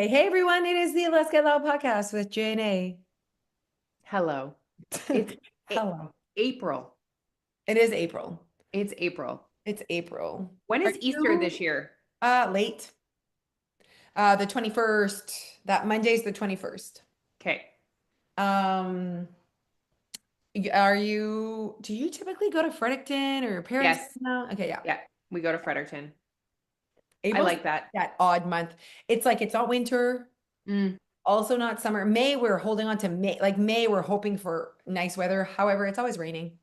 Hey everyone, it is the Let's Get Loud podcast with Jane. Hello. It's A- Hello. April. It is April. It's April. It's April. When Are is Easter you this year? late? The 21st. That Monday's the 21st. Okay. Um, do you typically go to Fredericton or your parents Yes. now? Okay, yeah. Yeah. We go to Fredericton. I April's like that. that odd month. It's like it's not winter, Mm. also not summer. May, we're holding on to May. Like May, we're hoping for nice weather. However, it's always raining.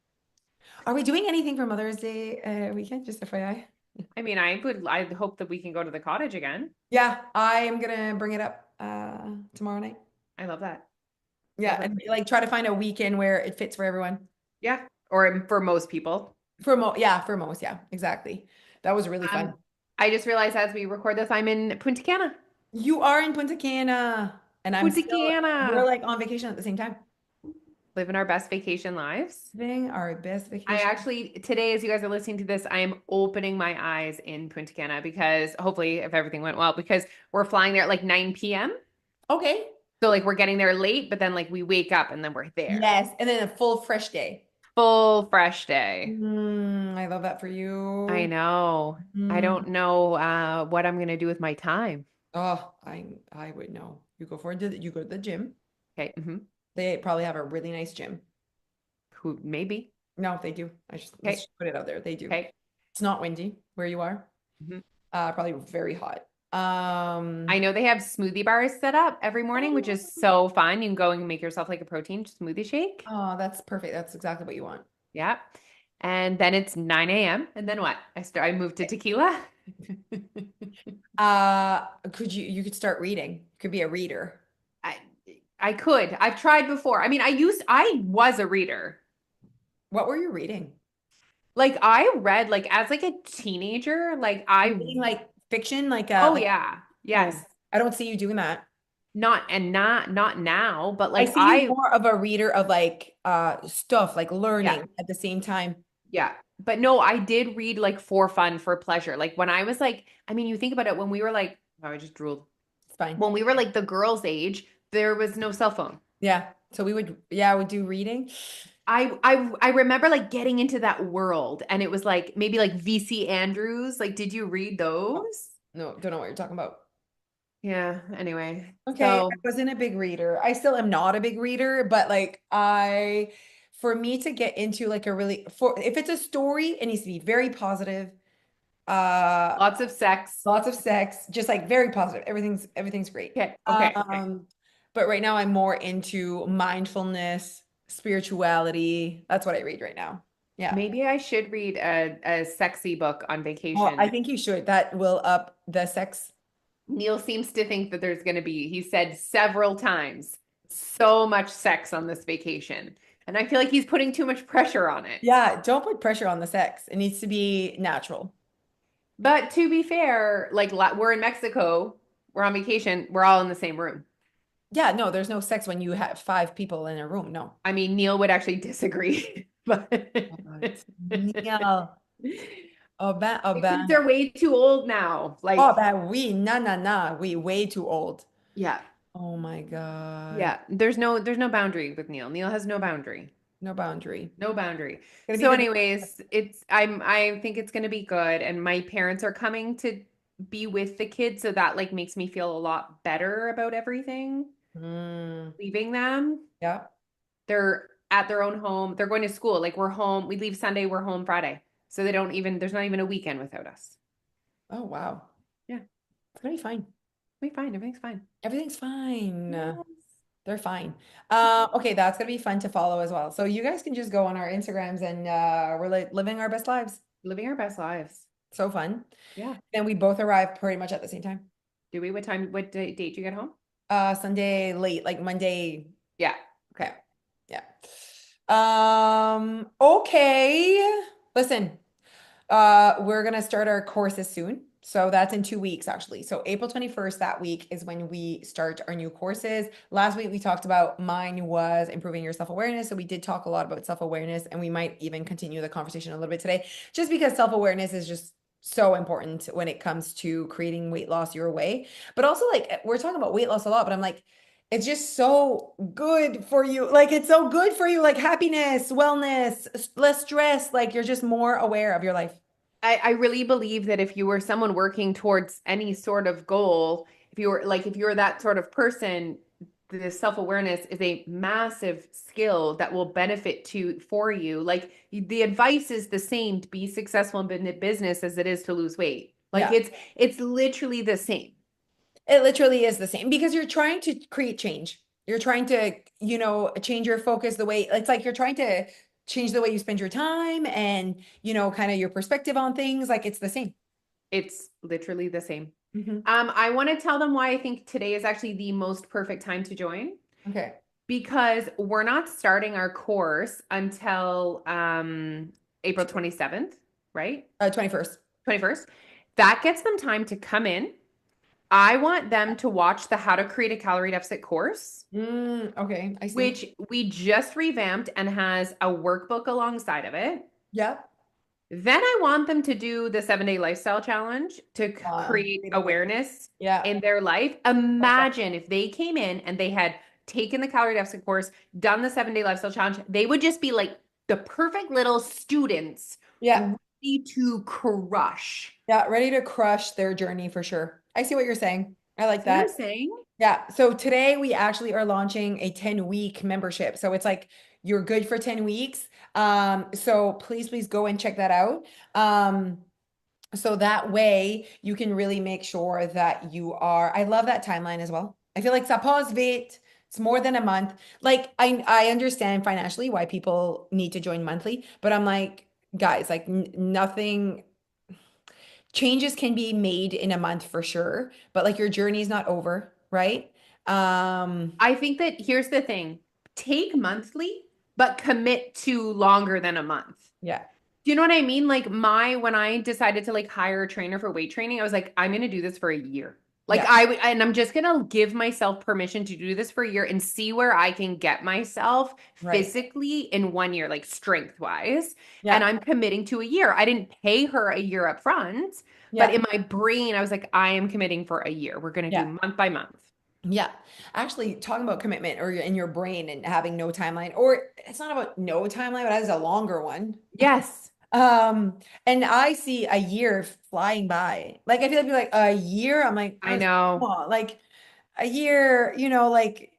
Are we doing anything for Mother's Day weekend? Just FYI. I hope that we can go to the cottage again. Yeah, I am gonna bring it up tomorrow night. I love that. Yeah, Love it. and like try to find a weekend where it fits for everyone. Yeah. Or for most people. For most, yeah, exactly. That was really fun. Um, I just realized as we record this, I'm in Punta Cana. You are in Punta Cana, and Punta we're Cana. like on vacation at the same time. Living our best vacation lives. Living our best I vacation. actually, today, as you guys are listening to this, I am opening my eyes in Punta Cana because hopefully, if everything went well, because we're flying there at like 9 p.m. Okay. So like we're getting there late, but then like we wake up and then we're there. Yes, and then a full fresh day. Full fresh day. I love that for I you. know. I Mm. don't know what I'm gonna do with my time. Oh, I would know. You go to the gym. Okay. They probably have a really nice gym. Who maybe? No, they do. Let's Okay. just put it out there. They do. Okay. It's not windy where you are. hmm Probably very hot. I know they have smoothie bars set up every morning, which is so fun. You can go and make yourself like a protein smoothie shake. Oh, that's perfect. That's exactly what you want. Yeah. And then it's 9 a.m. And then what? I moved to tequila. You could start reading. Could be a reader. I I could. I've tried before. I was a reader. What were you reading? Like I read like as like a teenager, like You're I reading like fiction, oh like yeah. oh, Yes. I don't see you doing that. Not now, but I like see you I more of a reader of like stuff, like yeah. learning at the same time. Yeah. But no, I did read like for fun, for pleasure. Like when I was like, you think about it when we were like, oh, I just drooled. It's fine. When we were like the girls' age, there was no cell phone. Yeah. So yeah, we do reading. I remember like getting into that world and it was like maybe like VC Andrews. Like, did you read Oh, those? no, don't know what you're talking about. Yeah, anyway. Okay, I So wasn't a big reader. I still am not a big reader, but for me to get into like if it's a story, it needs to be very positive. Uh, lots of sex. Lots of sex, just like very positive. Everything's great. Okay, okay, okay. Um, but right now I'm more into mindfulness, spirituality. That's what I read right now. Yeah. Maybe I should read a sexy book on Well, I vacation. think you should. That will up the sex. Neil seems to think that there's going to be, he said several times, so much sex on this vacation. And I feel like he's putting too much pressure on it. Yeah, don't put pressure on the sex. It needs to be natural. But to be fair, like we're in Mexico, we're on vacation, we're all in the same room. Yeah, no, there's no sex when you have five people in a room. No. Neil would actually disagree, but Right. Neil. Oh, ben, oh, the kids ben. are way too old now. Oh, Like, ben, we way too old. yeah, Oh my God. yeah. There's no boundary with Neil. Neil has no boundary. No boundary. No boundary. Gonna be So, the anyways, I think it's gonna be good. And my parents are coming to be with the kids, so that like makes me feel a lot better about everything. Mm, Leaving them. yeah. They're at their own home. They're going to school. Like we're home. We leave Sunday, we're home Friday. So there's not even a weekend without us. Oh, wow. Yeah. It's gonna be fine. We fine. Everything's fine. Everything's fine. Yes. They're fine. Okay, that's gonna be fun to follow as well. So you guys can just go on our Instagrams and we're like living our best lives. Living our best lives. So fun. Yeah. And we both arrive pretty much at the same time. Do we? What date you get home? Sunday late, like Monday. Yeah. Okay. Yeah. Okay. Listen, we're gonna start our courses soon. So that's in 2 weeks, actually. So April 21st, that week is when we start our new courses. Last week we talked about mine was improving your self-awareness. So we did talk a lot about self-awareness, and we might even continue the conversation a little bit today, just because self-awareness is just so important when it comes to creating weight loss your way. But also like we're talking about weight loss a lot, but I'm like, it's just so good for you. Like it's so good for you, like happiness, wellness, less stress, like you're just more aware of your life. I really believe that if you were someone working towards any sort of goal, if you were that sort of person, the self-awareness is a massive skill that will benefit to for you. Like the advice is the same to be successful in business as it is to lose weight. Like Yeah. it's literally the same. It literally is the same because you're trying to create change. You're trying to, change your focus the way it's like you're trying to change the way you spend your time and, kind of your perspective on things. Like it's the same. It's literally the same. Mhm. I want to tell them why I think today is actually the most perfect time to join Okay. because we're not starting our course until April 27th, right? 21st. 21st. That gets them time to come in. I want them to watch the How to Create a Calorie Deficit course, Okay. I see. which we just revamped and has a workbook alongside of it. Yep. Then I want them to do the 7-day lifestyle challenge to create Create awareness. awareness Yeah. in their life. Imagine if they came in and they had taken the calorie deficit course, done the 7-day lifestyle challenge, they would just be like the perfect little students Yeah. ready to crush. Yeah. Ready to crush their journey for sure. I see what you're saying. I like See what I'm that. saying? Yeah. So today we actually are launching a 10-week membership. So it's like you're good for 10 weeks. So please go and check that out. So that way you can really make sure that you are, I love that timeline as well. I feel like ça passe vite. It's more than a month. Like I understand financially why people need to join monthly, but I'm like, guys, like nothing changes can be made in a month for sure, but like your journey is not over, right? Um, I think that here's the thing. Take monthly, but commit to longer than a month. yeah. Do you know what I mean? Like when I decided to like hire a trainer for weight training, I was like, I'm gonna do this for a year. Like Yeah. and I'm just gonna give myself permission to do this for a year and see where I can get myself Right. physically in 1 year, like strength wise. And Yeah. I'm committing to a year. I didn't pay her a year up front, but Yeah. in my brain, I was like, I am committing for a year. We're gonna do Yeah. month by month. Yeah. Actually, talking about commitment or in your brain and having no timeline, or it's not about no timeline, but as a longer one. Yes. And I see a year flying by. Like I feel like a year, I'm like, I come know. on, like a year, like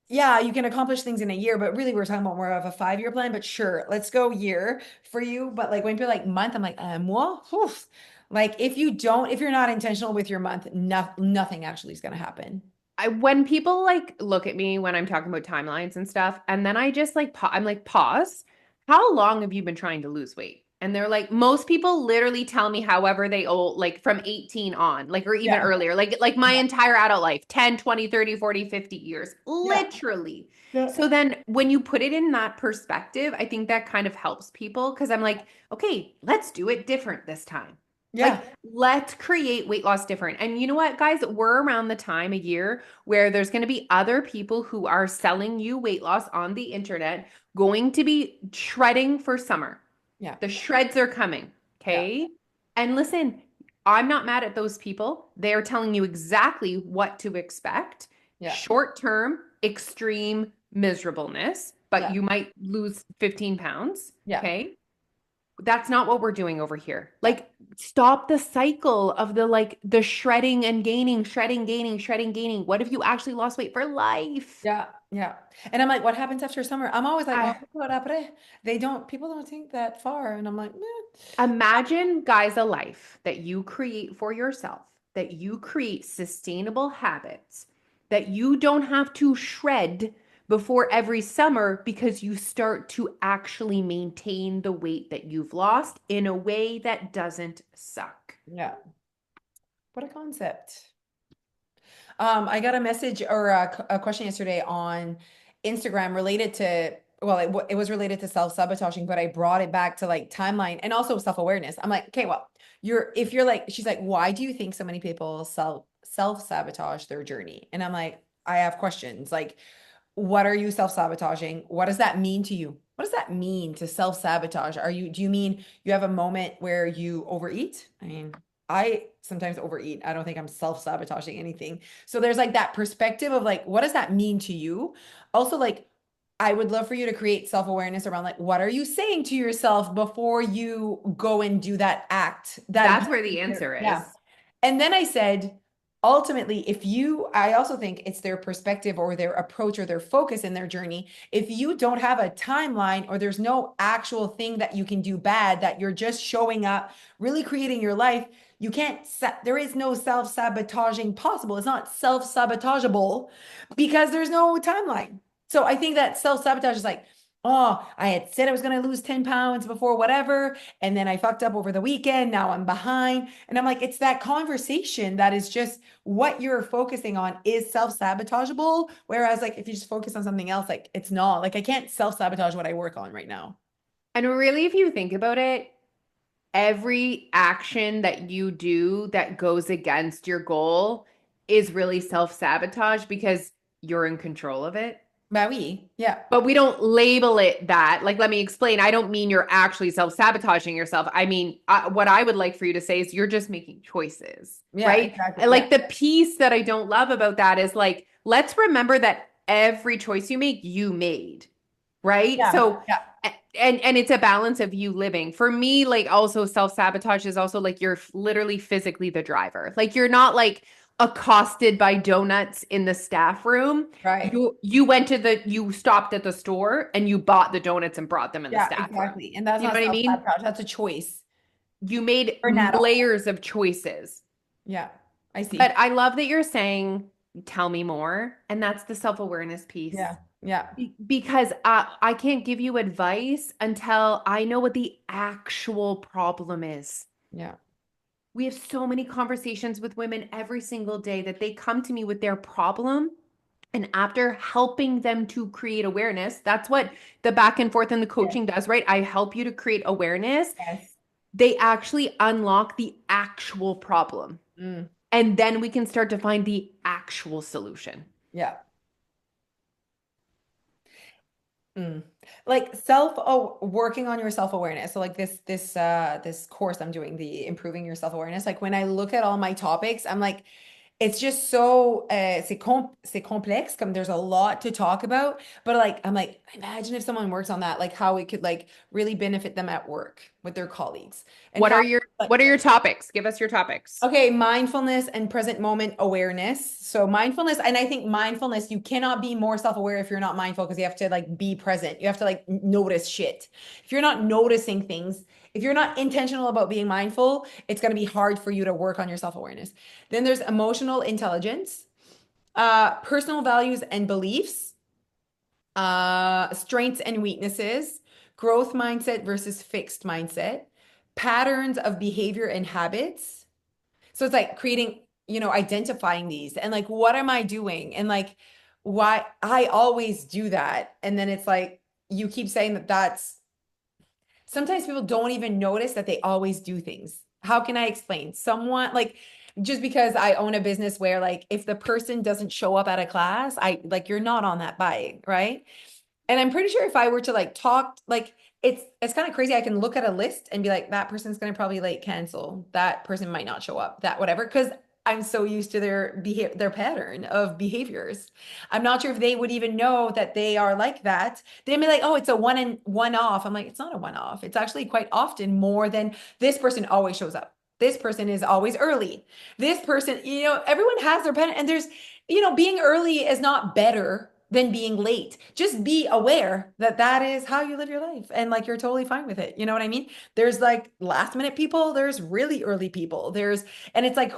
yeah, you can accomplish things in a year, but really we're talking about more of a 5-year plan. But sure, let's go year for you. But like when people are like month, I'm like, moi? Oof. Like if you're not intentional with your month, nothing actually is gonna happen. When people like look at me when I'm talking about timelines and stuff, and then I just like I'm like, pause. How long have you been trying to lose weight? And they're like, most people literally tell me however they old, like from 18 on, like or even Yeah. earlier, like my entire adult life, 10, 20, 30, 40, 50 years, Yeah. literally. Yeah. So then when you put it in that perspective, I think that kind of helps people because I'm like, okay, let's do it different this time. Yeah. Like, let's create weight loss different. And you know what, guys? We're around the time of year where there's going to be other people who are selling you weight loss on the internet, going to be shredding for summer. Yeah. The shreds are coming. Yeah. Okay. And listen, I'm not mad at those people. They are telling you exactly what to expect. Yeah. Short term, extreme miserableness, but Yeah. you might lose 15 pounds. Yeah. Okay. That's not what we're doing over here. Yeah. Like, stop the cycle of the shredding and gaining, shredding, gaining, shredding, gaining. What if you actually lost weight for life? Yeah. Yeah. And I'm like, what happens after summer? I'm always like, oh, I what après? People don't think that far. And I'm like, imagine, guys, a life that you create for yourself, that you create sustainable habits, that you don't have to shred before every summer because you start to actually maintain the weight that you've lost in a way that doesn't suck. yeah, what a concept. I got a message or a question yesterday on Instagram related to, well, it was related to self-sabotaging, but I brought it back to like timeline and also self-awareness. I'm like, okay, well, if you're like, she's like, why do you think so many people self-sabotage their journey? And I'm like, I have questions. Like, what are you self-sabotaging? What does that mean to you? what does that mean to self-sabotage? Do you mean you have a moment where you overeat? I mean, I sometimes overeat. I don't think I'm self-sabotaging anything. So there's like that perspective of like, what does that mean to you? Also, like, I would love for you to create self-awareness around like, what are you saying to yourself before you go and do that act that That's you where the consider, answer yeah. is. And then I said, ultimately, I also think it's their perspective or their approach or their focus in their journey. If you don't have a timeline or there's no actual thing that you can do bad, that you're just showing up, really creating your life, you can't, there is no self-sabotaging possible. It's not self-sabotageable because there's no timeline. So I think that self-sabotage is like, oh, I had said I was going to lose 10 pounds before whatever. And then I fucked up over the weekend. Now I'm behind. And I'm like, it's that conversation that is just what you're focusing on is self-sabotageable. Whereas, like, if you just focus on something else, like, it's not. Like, I can't self-sabotage what I work on right now. And really, if you think about it, every action that you do that goes against your goal is really self-sabotage because you're in control of it. Bah oui. Yeah. But we don't label it that. Like, let me explain. I don't mean you're actually self-sabotaging yourself. I mean, what I would like for you to say is you're just making choices, Yeah, right? exactly. And Yeah. like the piece that I don't love about that is like, let's remember that every choice you make, you made, right? Yeah. So, Yeah. and it's a balance of you living. For me, like also self-sabotage is also like you're literally physically the driver. Like you're not like accosted by donuts in the staff room. Right. You went to you stopped at the store and you bought the donuts and brought them in the Yeah, staff room. exactly. And that's You know not what I mean? self-sabotage. That's a choice. You made Or not all. layers of choices. Yeah. I But see. I love that you're saying, tell me more. And that's the self-awareness piece. Yeah. Yeah. Because I can't give you advice until I know what the actual problem is. Yeah. We have so many conversations with women every single day that they come to me with their problem. And after helping them to create awareness, that's what the back and forth and the Yes. coaching does, right? I help you to create awareness. Yes. They actually unlock the actual problem. Mm. And then we can start to find the actual solution. Yeah. Mm. Like self oh working on your self-awareness. So like this course I'm doing, the improving your self-awareness. Like when I look at all my topics, I'm like, it's just so c'est complex, comme there's a lot to talk about, but like I'm like, imagine if someone works on that, like how it could like really benefit them at work with their colleagues and What how are your like what are your topics? Give us your topics. okay, mindfulness and present moment awareness. So mindfulness, and I think mindfulness, you cannot be more self-aware if you're not mindful because you have to like be present. You have to like notice shit. If you're not noticing things, if you're not intentional about being mindful, it's going to be hard for you to work on your self-awareness. Then there's emotional intelligence, personal values and beliefs, strengths and weaknesses, growth mindset versus fixed mindset, patterns of behavior and habits. So it's like creating, identifying these and like, what am I doing? And like, why I always do that. And then it's like, you keep saying that sometimes people don't even notice that they always do things. How can I explain? Someone like, just because I own a business where like, if the person doesn't show up at a class, I like, you're not on that bike, right? And I'm pretty sure if I were to like talk, like it's kind of crazy. I can look at a list and be like, that person's gonna probably like cancel. That person might not show up, that whatever, because I'm so used to their pattern of behaviors. I'm not sure if they would even know that they are like that. They'd be like, oh, it's a one off. I'm like, it's not a one off. It's actually quite often more than this person always shows up. This person is always early. This person, everyone has their pattern, and there's being early is not better than being late. Just be aware that that is how you live your life and like you're totally fine with it. You know what I mean? There's like last minute people, there's really early people. And it's like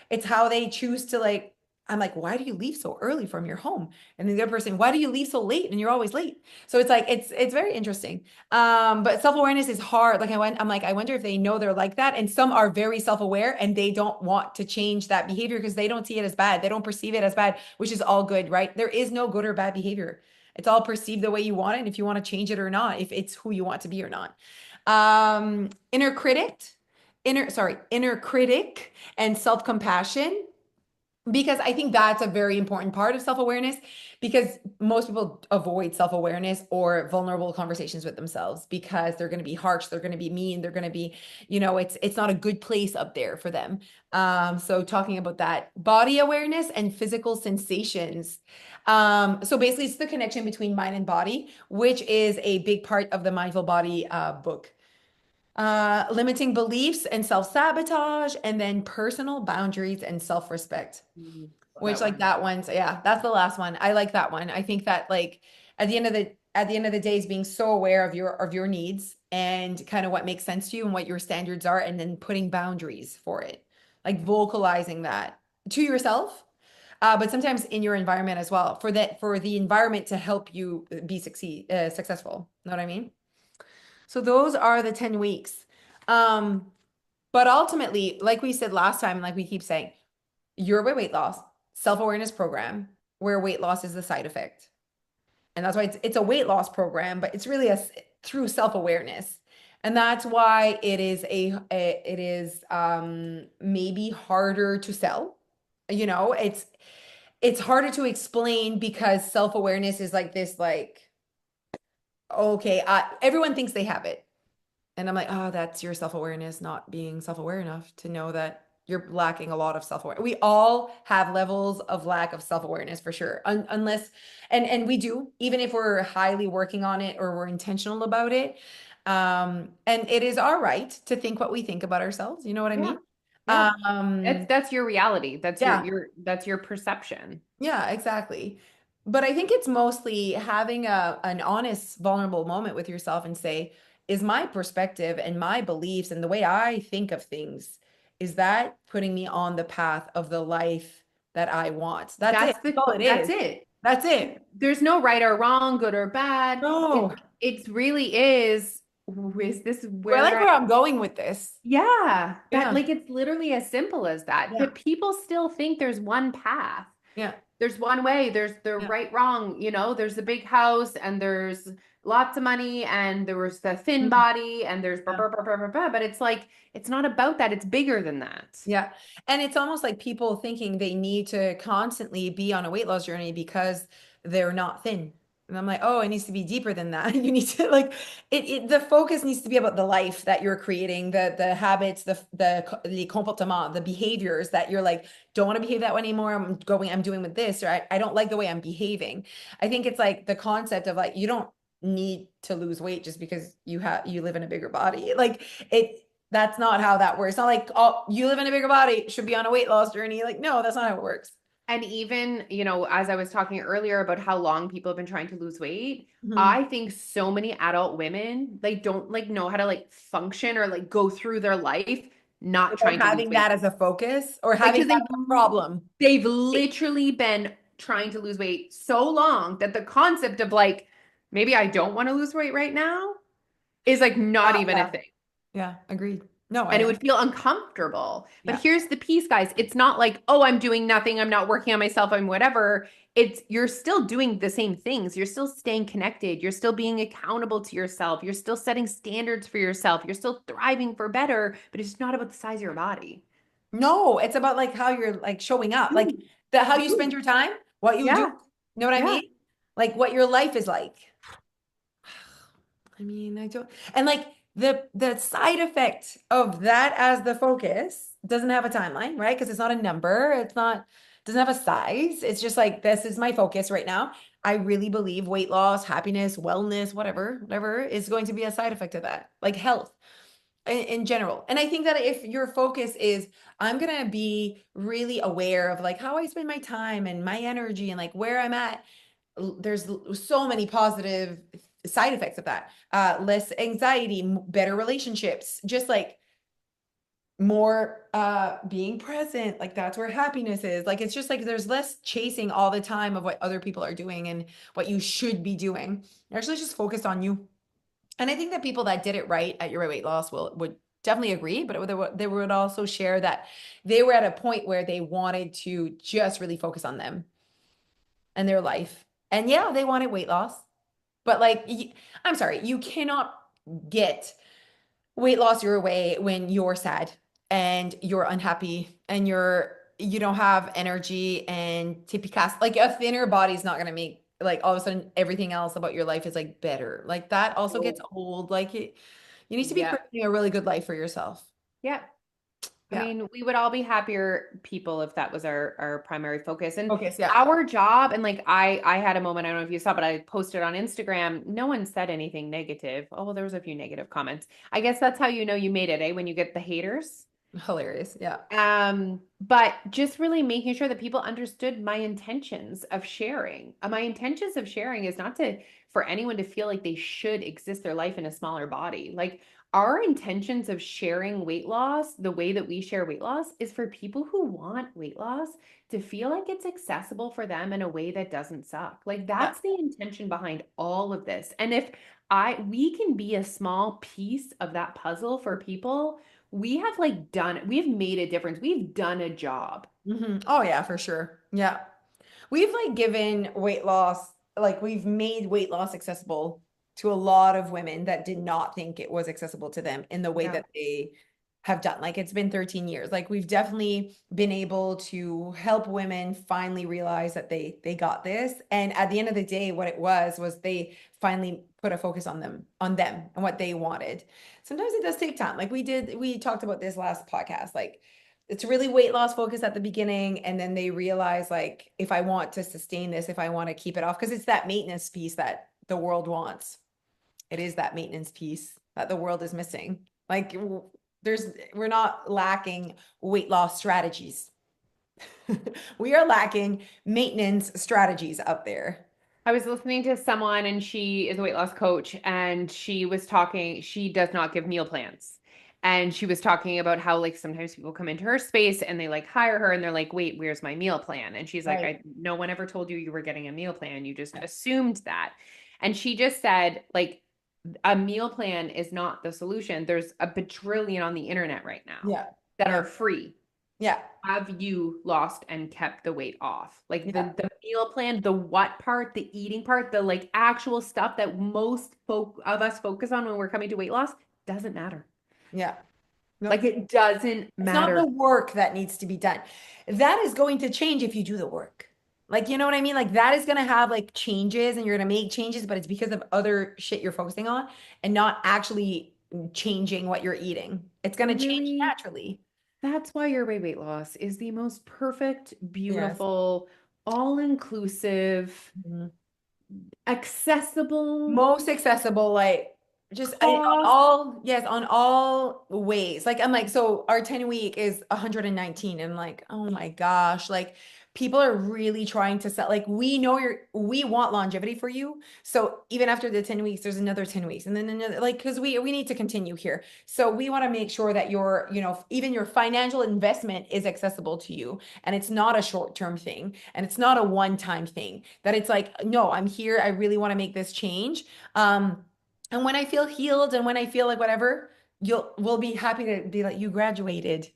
it's how they choose to like, I'm like, why do you leave so early from your home? And then the other person, why do you leave so late and you're always late? So it's like it's very interesting. But self-awareness is hard. Like I'm like, I wonder if they know they're like that. And some are very self-aware and they don't want to change that behavior because they don't see it as bad. They don't perceive it as bad, which is all good, right? There is no good or bad behavior. It's all perceived the way you want it, and if you want to change it or not, if it's who you want to be or not. Inner critic, inner critic and self-compassion. Because I think that's a very important part of self-awareness because most people avoid self-awareness or vulnerable conversations with themselves because they're going to be harsh, they're going to be mean, they're going to be, it's not a good place up there for them. So talking about that body awareness and physical sensations. So basically it's the connection between mind and body, which is a big part of the Mindful Body book. Limiting beliefs and self-sabotage, and then personal boundaries and self-respect. Love Which that like one. that one's, yeah, that's the last one. I like that one. I think that like at the end of the day is being so aware of your needs and kind of what makes sense to you and what your standards are, and then putting boundaries for it. Like vocalizing that to yourself, but sometimes in your environment as well, for the environment to help you be successful. Know what I mean? So those are the 10 weeks. Um, but ultimately, like we said last time, and like we keep saying, Your Way Weight Loss self-awareness program where weight loss is the side effect. And that's why it's a weight loss program, but it's really through self-awareness. And that's why it is maybe harder to sell. It's harder to explain because self-awareness is like this, like, okay, everyone thinks they have it. And I'm like, oh, that's your self-awareness not being self-aware enough to know that you're lacking a lot of self-awareness. We all have levels of lack of self-awareness for sure. Unless and we do, even if we're highly working on it or we're intentional about it. And it is our right to think what we think about ourselves. You know what I Yeah. mean? Yeah. Um, That's your reality. That's yeah. that's your perception. Yeah, exactly. But I think it's mostly having an honest, vulnerable moment with yourself and say, is my perspective and my beliefs and the way I think of things, is that putting me on the path of the life that I want? That's it. That's all it That's is. it. That's it. There's no right or wrong, good or bad. No. It really is this I like where I, where I'm going with this. yeah, that Yeah. like it's literally as simple as that. Yeah. But people still think there's one path. Yeah. There's one way, there's the Yeah. right, wrong, there's a big house and there's lots of money and there was the thin Mhm. body and there's blah, Yeah. blah, blah, blah, blah, blah. But it's like, it's not about that. It's bigger than that. Yeah. And it's almost like people thinking they need to constantly be on a weight loss journey because they're not thin. And I'm like, oh, it needs to be deeper than that. You need to like the focus needs to be about the life that you're creating, the habits, the comportement, the behaviors that you're like, don't want to behave that way anymore. I'm doing with this, or I don't like the way I'm behaving. I think it's like the concept of like you don't need to lose weight just because you live in a bigger body. Like that's not how that works. It's not like, oh, you live in a bigger body, should be on a weight loss journey. Like, no, that's not how it works. And even, as I was talking earlier about how long people have been trying to lose weight, Mhm. I think so many adult women, they don't like know how to like function or like go through their life not Without trying to lose having weight. that as a focus or Like, having because that as a problem. they've literally been trying to lose weight so long that the concept of like, maybe I don't want to lose weight right now is like not even a Yeah, thing. yeah, agreed. No, And it would feel uncomfortable. But yeah. here's the piece, guys. It's not like, oh, I'm doing nothing. I'm not working on myself. I'm whatever. It's you're still doing the same things. You're still staying connected. You're still being accountable to yourself. You're still setting standards for yourself. You're still thriving for better, but it's not about the size of your body. No, it's about like how you're like showing up, like You, how you spend you. your time, what you do. Yeah. You know what I Yeah. mean? Like what your life is like. I mean, I don't, and like the side effect of that as the focus doesn't have a timeline, right? Because it's not a number, doesn't have a size. It's just like this is my focus right now. I really believe weight loss, happiness, wellness, whatever is going to be a side effect of that, like health in general. And I think that if your focus is, I'm gonna be really aware of like how I spend my time and my energy and like where I'm at, there's so many positive side effects of that. Less anxiety, better relationships, just like more being present. Like that's where happiness is. Like it's just like there's less chasing all the time of what other people are doing and what you should be doing. You're actually just focused on you. And I think that people that did it right at Your Weight Loss would definitely agree, but they would also share that they were at a point where they wanted to just really focus on them and their life. And yeah, they wanted weight loss, but like, I'm sorry, you cannot get weight loss your way when you're sad and you're unhappy and you don't have energy and tippy cast. Like a thinner body's not gonna make like all of a sudden everything else about your life is like better. Like that also gets Oh, old. Like you need to be yeah. creating a really good life for yourself. Yeah. I Yeah. mean, we would all be happier people if that was our primary focus. And Focus. Yeah. our job, and like I had a moment, I don't know if you saw, but I posted on Instagram. No one said anything negative. Oh, well, there was a few negative comments. I guess that's how you know you made it, eh? When you get the haters. Hilarious. Yeah. But just really making sure that people understood my intentions of sharing. My intentions of sharing is not to for anyone to feel like they should exist their life in a smaller body. Like our intentions of sharing weight loss, the way that we share weight loss, is for people who want weight loss to feel like it's accessible for them in a way that doesn't suck. Like Yeah. that's the intention behind all of this. And if I we can be a small piece of that puzzle for people, we have like we've made a difference. We've done a job. Oh yeah, for sure. Yeah. We've like given weight loss, like we've made weight loss accessible to a lot of women that did not think it was accessible to them in the way Yeah. that they have done. Like it's been 13 years. Like we've definitely been able to help women finally realize that they got this. And at the end of the day, what it was they finally put a focus on them and what they wanted. Sometimes it does take time. Like we talked about this last podcast. Like it's really weight loss focused at the beginning, and then they realize like if I want to sustain this, if I want to keep it off, because it's that maintenance piece that the world wants. It is that maintenance piece that the world is missing. Like we're not lacking weight loss strategies. We are lacking maintenance strategies out there. I was listening to someone and she is a weight loss coach and she was talking, she does not give meal plans. And she was talking about how like sometimes people come into her space and they like hire her and they're like, "Wait, where's my meal plan?" And she's like, Right. "I no one ever told you you were getting a meal plan. You just assumed that." And she just said like a meal plan is not the solution. There's a bajillion on the internet right now Yeah. that Yeah. are free. Yeah. Have you lost and kept the weight off? Like Yeah. the meal plan, the what part, the eating part, the like actual stuff that most folk of us focus on when we're coming to weight loss doesn't matter. Yeah. No, Like it doesn't it's not matter. the work that needs to be done. That is going to change if you do the work. Like, you know what I mean? Like that is going to have like changes and you're going to make changes, but it's because of other shit you're focusing on and not actually changing what you're eating. It's going to change Really, naturally. that's why your weight loss is the most perfect, Yes. beautiful, all-inclusive, Mhm. accessible Most accessible, like just on cost. all, yes, on all ways. Like I'm like, so our 10 week is 119 and like, oh my gosh, like people are really trying to sell, like we want longevity for you. So even after the 10 weeks, there's another 10 weeks and then another, like, because we need to continue here. So we want to make sure that your, even your financial investment is accessible to you and it's not a short-term thing and it's not a one-time thing, that it's like, no, I'm here. I really want to make this change. And when I feel healed and when I feel like whatever, we'll be happy to be like, you graduated.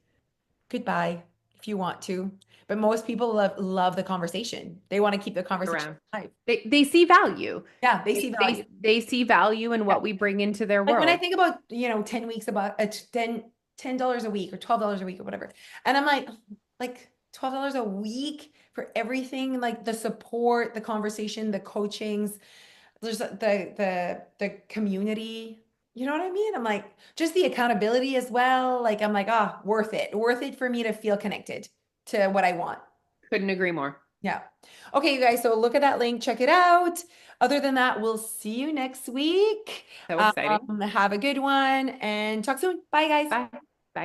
Goodbye if you want to. But most people love the conversation. They want to keep the conversation Around. alive. They see value. Yeah, they They, see value. they see value in Yeah. what we bring into their Like when I world. think about, 10 weeks about $10 a week or $12 a week or whatever. And I'm like $12 a week for everything, like the support, the conversation, the coachings, there's the community, you know what I mean? I'm like, just the accountability as well. Like I'm like, worth it for me to feel connected to what I want. Couldn't agree more. Yeah. Okay, you guys, so look at that link, check it out. Other than that, we'll see you next week. So exciting. Have a good one and talk soon. Bye, guys. Bye.